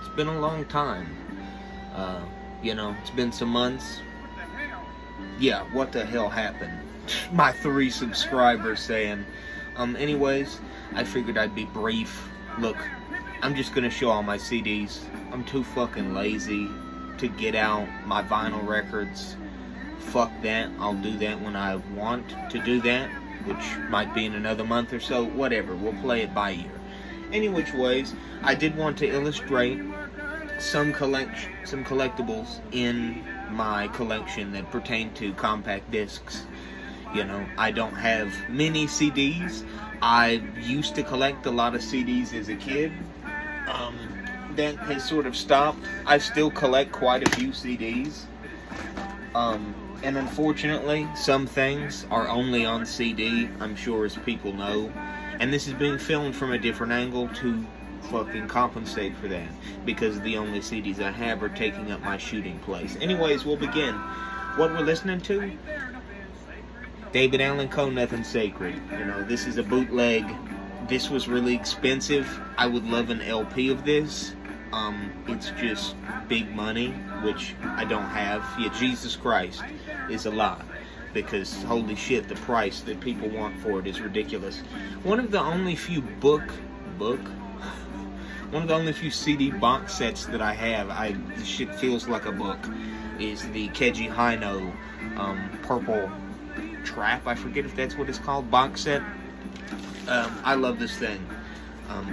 It's been a long time. It's been some months. Yeah, what the hell happened? My 3 subscribers saying. Anyways, I figured I'd be brief. Look, I'm just gonna show all my CDs. I'm too fucking lazy to get out my vinyl records. Fuck that. I'll do that when I want to do that, which might be in another month or so. Whatever. We'll play it by ear. Any which ways, I did want to illustrate some collectibles in my collection that pertain to compact discs. I don't have many CDs. I used to collect a lot of CDs as a kid. That has sort of stopped. I still collect quite a few CDs. And unfortunately, some things are only on CD, I'm sure as people know. And this is being filmed from a different angle to fucking compensate for that, because the only CDs I have are taking up my shooting place. Anyways, we'll begin. What we're listening to? David Allan Coe, Nothing Sacred. This is a bootleg. This was really expensive. I would love an LP of this. It's just big money, which I don't have. Yeah, Jesus Christ is a lot, because holy shit, the price that people want for it is ridiculous. One of the only few one of the only few CD box sets that I have, this shit feels like a book, is the Keiji Haino Purple Trap, I forget if that's what it's called, box set. I love this thing.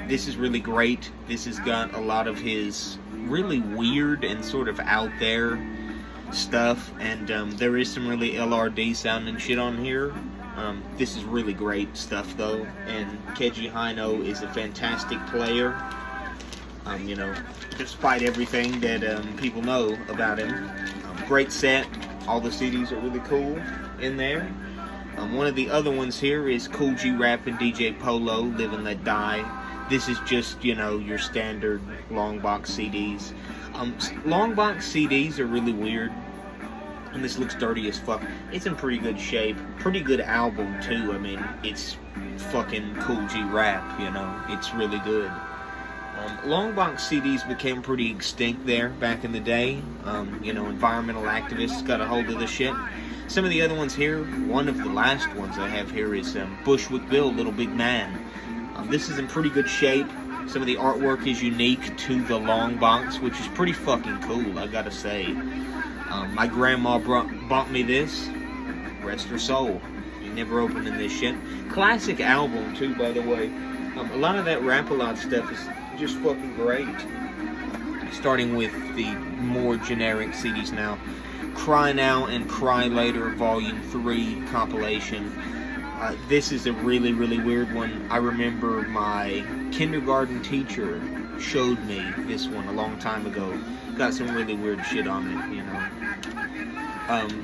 This is really great. This has got a lot of his really weird and sort of out there stuff, and there is some really LRD sounding shit on here. This is really great stuff though, and Keiji Haino is a fantastic player. Despite everything that people know about him. Great set. All the CDs are really cool in there. One of the other ones here is Cool G Rap and DJ Polo, Live and Let Die. This is just, your standard long box CDs. Long box CDs are really weird. And this looks dirty as fuck. It's in pretty good shape. Pretty good album, too. I mean, it's fucking Cool G Rap, It's really good. Long box CDs became pretty extinct there back in the day. Environmental activists got a hold of the shit. Some of the other ones here, one of the last ones I have here is Bushwick Bill, Little Big Man. This is in pretty good shape. Some of the artwork is unique to the long box, which is pretty fucking cool, I gotta say. My grandma bought me this. Rest her soul. You never opening this shit. Classic album, too, by the way. A lot of that Rap-A-Lot stuff is just fucking great. Starting with the more generic CDs now. Cry Now and Cry Later Volume 3 compilation. This is a really, really weird one. I remember my kindergarten teacher showed me this one a long time ago. Got some really weird shit on it,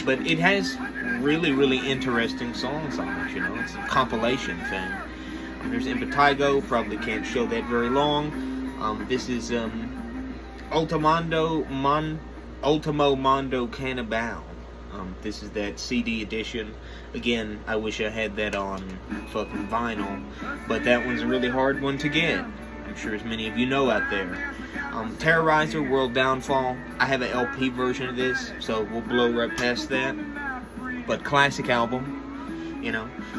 But it has really, really interesting songs on it, It's a compilation thing. There's Impetigo, probably can't show that very long. This is Ultimo Mondo Cannibal. This is that CD edition. Again, I wish I had that on fucking vinyl, but that one's a really hard one to get. I'm sure as many of you know out there. Terrorizer, World Downfall. I have an LP version of this, so we'll blow right past that. But classic album.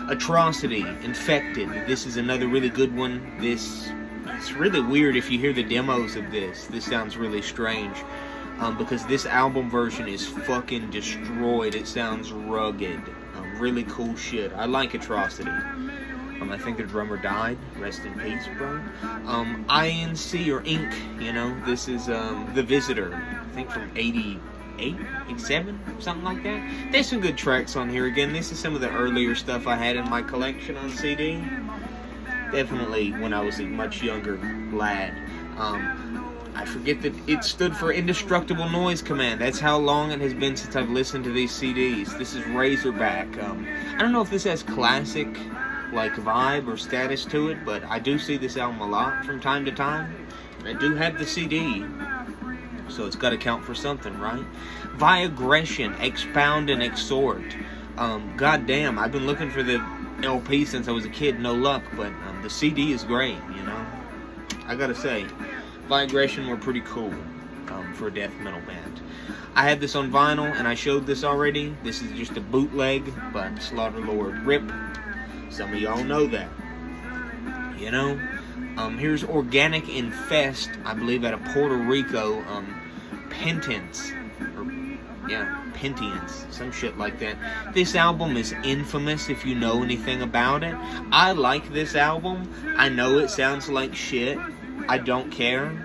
Atrocity, Infected. This is another really good one. It's really weird if you hear the demos of this. This sounds really strange. Because this album version is fucking destroyed. It sounds rugged. Really cool shit. I like Atrocity. I think the drummer died. Rest in peace, bro. INC or Inc. This is The Visitor. I think from 88, 87, something like that. There's some good tracks on here. Again, this is some of the earlier stuff I had in my collection on CD. Definitely when I was a much younger lad. I forget that it stood for Indestructible Noise Command. That's how long it has been since I've listened to these CDs. This is Razorback. I don't know if this has classic vibe or status to it, but I do see this album a lot from time to time. I do have the CD, so it's got to count for something, right? Viagression, Expound and Exhort. Goddamn, I've been looking for the LP since I was a kid, no luck, but the CD is great, I gotta say. Vigression were pretty cool for a death metal band. I had this on vinyl, and I showed this already. This is just a bootleg, but Slaughterlord RIP. Some of y'all know that. You know? Here's Organic Infest, I believe out of Puerto Rico. Penitence. Penitence. Some shit like that. This album is infamous if you know anything about it. I like this album. I know it sounds like shit. I don't care.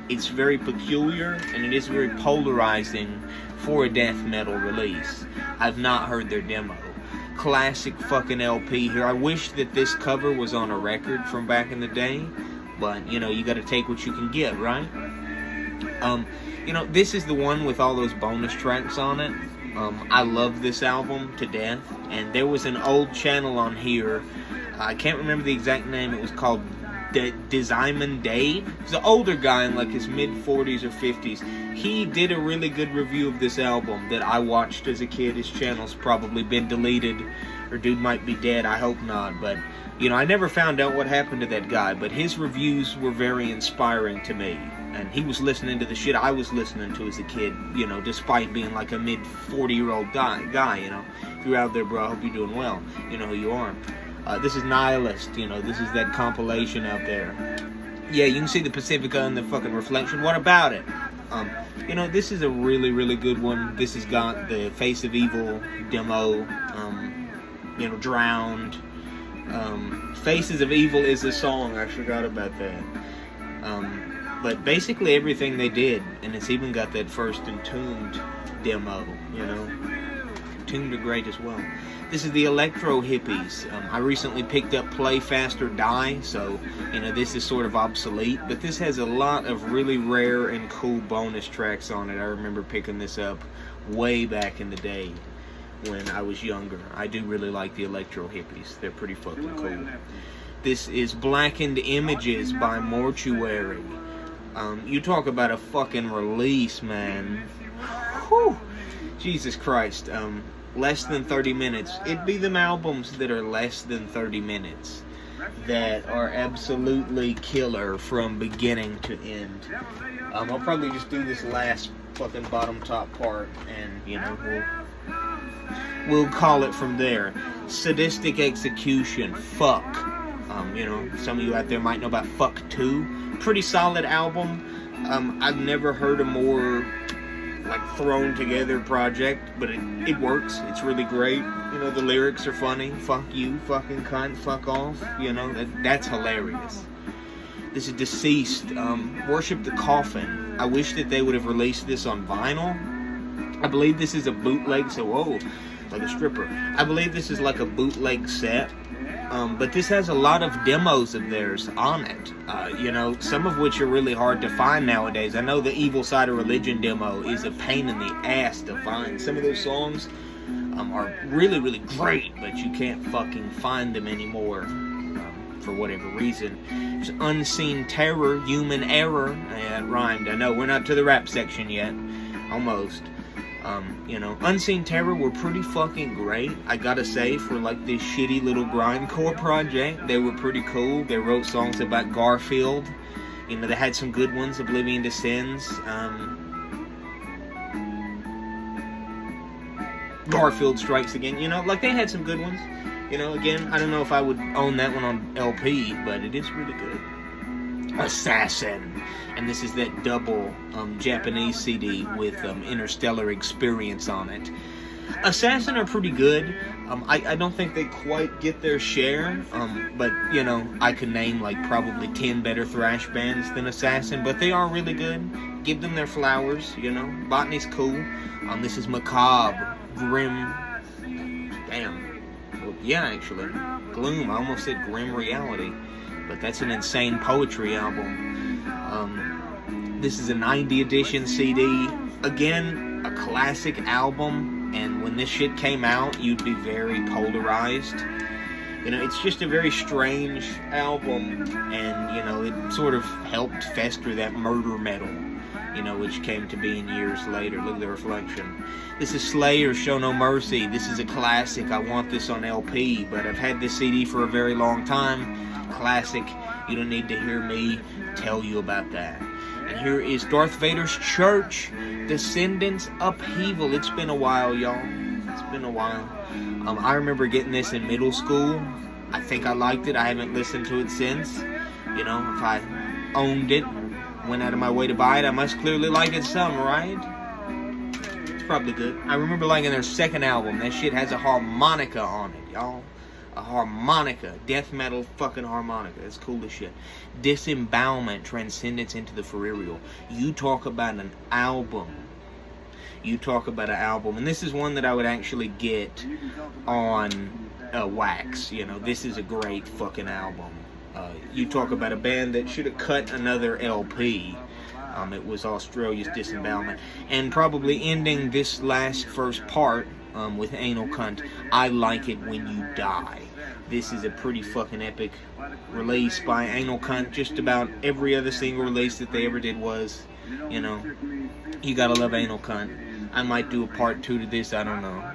It's very peculiar, and it is very polarizing for a death metal release. I've not heard their demo. Classic fucking LP here. I wish that this cover was on a record from back in the day, but, you know, you gotta take what you can get, right? You know, this is the one with all those bonus tracks on it. I love this album to death, and there was an old channel on here, I can't remember the exact name, it was called Desimon Dave. He's an older guy in like his mid-40s or 50s. He did a really good review of this album that I watched as a kid. His channel's probably been deleted, or dude might be dead, I hope not, but, you know, I never found out what happened to that guy, but his reviews were very inspiring to me. And he was listening to the shit I was listening to as a kid, you know, despite being like a mid-40-year-old guy, you know. If you're out there, bro, I hope you're doing well. You know who you are. This is Nihilist, you know, this is that compilation out there. Yeah, you can see the Pacifica in the fucking reflection. What about it? You know, this is a really, really good one. This has got the Face of Evil demo, you know, Drowned. Faces of Evil is a song, I forgot about that. But basically everything they did, and it's even got that first Entombed demo, you know. Entombed are great as well. This is the Electro Hippies. I recently picked up Play Faster Die, so, you know, this is sort of obsolete, but this has a lot of really rare and cool bonus tracks on it. I remember picking this up way back in the day when I was younger. I do really like the Electro Hippies. They're pretty fucking cool. This is Blackened Images by Mortuary. You talk about a fucking release, man. Whew. Jesus Christ. Less than 30 minutes. It'd be them albums that are less than 30 minutes that are absolutely killer from beginning to end. I'll probably just do this last fucking bottom top part, and, you know, we'll call it from there. Sadistic Execution. Fuck. You know, some of you out there might know about Fuck 2. Pretty solid album. I've never heard a more like thrown together project, but it works. It's really great. You know, the lyrics are funny. Fuck you, fucking cunt, fuck off. You know, that's hilarious. This is Deceased. Worship the Coffin. I wish that they would have released this on vinyl. I believe this is a bootleg, so whoa, like a stripper. I believe this is like a bootleg set. But this has a lot of demos of theirs on it, you know, some of which are really hard to find nowadays. I know the Evil Side of Religion demo is a pain in the ass to find. Some of those songs are really, really great, but you can't fucking find them anymore for whatever reason. There's Unseen Terror, Human Error. Yeah, it rhymed. I know, we're not to the rap section yet. Almost. You know, Unseen Terror were pretty fucking great, I gotta say, for like this shitty little grindcore project. They were pretty cool. They wrote songs about Garfield. You know, they had some good ones, Oblivion Descends. Garfield Strikes Again, you know, like they had some good ones. You know, again, I don't know if I would own that one on LP, but it is really good. Assassin. And this is that double Japanese CD with Interstellar Experience on it. Assassin are pretty good. I don't think they quite get their share, but, you know, I could name like probably 10 better thrash bands than Assassin, but they are really good. Give them their flowers, you know. Botany's cool. This is Macabre, Grim, damn, well, yeah, actually, Gloom. I almost said Grim Reality, but that's an Insane Poetry album. This is a 90 edition CD. Again, a classic album, and when this shit came out, you'd be very polarized. You know, it's just a very strange album, and, you know, it sort of helped fester that murder metal, you know, which came to be in years later. Look at the reflection. This is Slayer, Show No Mercy. This is a classic. I want this on LP, but I've had this CD for a very long time. Classic. You don't need to hear me tell you about that. And here is Darth Vader's Church, Descendants Upheaval. It's been a while, y'all. It's been a while. I remember getting this in middle school. I think I liked it. I haven't listened to it since. You know, if I owned it, went out of my way to buy it, I must clearly like it some, right? It's probably good. I remember liking their second album. That shit has a harmonica on it, y'all. A harmonica. Death metal fucking harmonica. It's cool as shit. Disembowelment, Transcendence into the Funereal. You talk about an album. You talk about an album. And this is one that I would actually get on wax. You know, this is a great fucking album. You talk about a band that should have cut another LP. It was Australia's Disembowelment. And probably ending this first part with Anal Cunt, I Like It When You Die. This is a pretty fucking epic release by Anal Cunt. Just about every other single release that they ever did was, you know, you gotta love Anal Cunt. I might do a part 2 to this, I don't know.